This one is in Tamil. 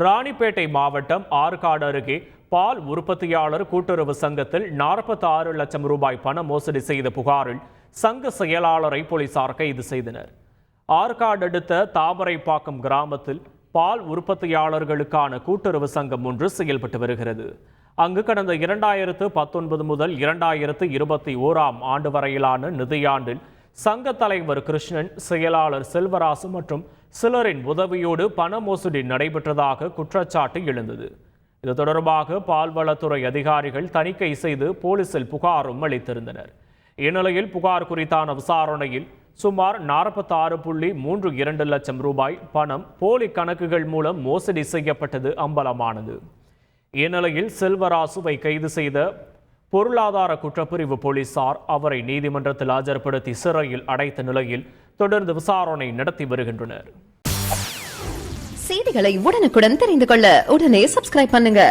ராணிப்பேட்டை மாவட்டம் ஆற்காடு அருகே பால் உற்பத்தியாளர் கூட்டுறவு சங்கத்தில் 46 லட்சம் ரூபாய் பண மோசடி செய்த புகாரில் சங்க செயலாளரை போலீசார் கைது செய்தனர். ஆற்காடு அடுத்த தாமரைப்பாக்கம் கிராமத்தில் பால் உற்பத்தியாளர்களுக்கான கூட்டுறவு சங்கம் ஒன்று செயல்பட்டு வருகிறது. அங்கு கடந்த 2019 முதல் 2021 ஆண்டு வரையிலான நிதியாண்டில் சங்க தலைவர் கிருஷ்ணன், செயலாளர் செல்வராசு மற்றும் சிலரின் உதவியோடு பண மோசடி நடைபெற்றதாக குற்றச்சாட்டு எழுந்தது. இது தொடர்பாக பால்வளத்துறை அதிகாரிகள் தணிக்கை செய்து போலீசில் புகாரும் அளித்திருந்தனர். இந்நிலையில் புகார் குறித்தான விசாரணையில் சுமார் 46.32 லட்சம் ரூபாய் பணம் போலி கணக்குகள் மூலம் மோசடி செய்யப்பட்டது அம்பலமானது. இந்நிலையில் செல்வராசுவை கைது செய்த பொருளாதார குற்றப்பிரிவு போலீசார் அவரை நீதிமன்றத்தில் ஆஜர்படுத்தி சிறையில் அடைத்த நிலையில் தொடர்ந்து விசாரணை நடத்தி வருகின்றனர். செய்திகளை உடனுக்குடன் தெரிந்து கொள்ள உடனே சப்ஸ்கிரைப் பண்ணுங்க.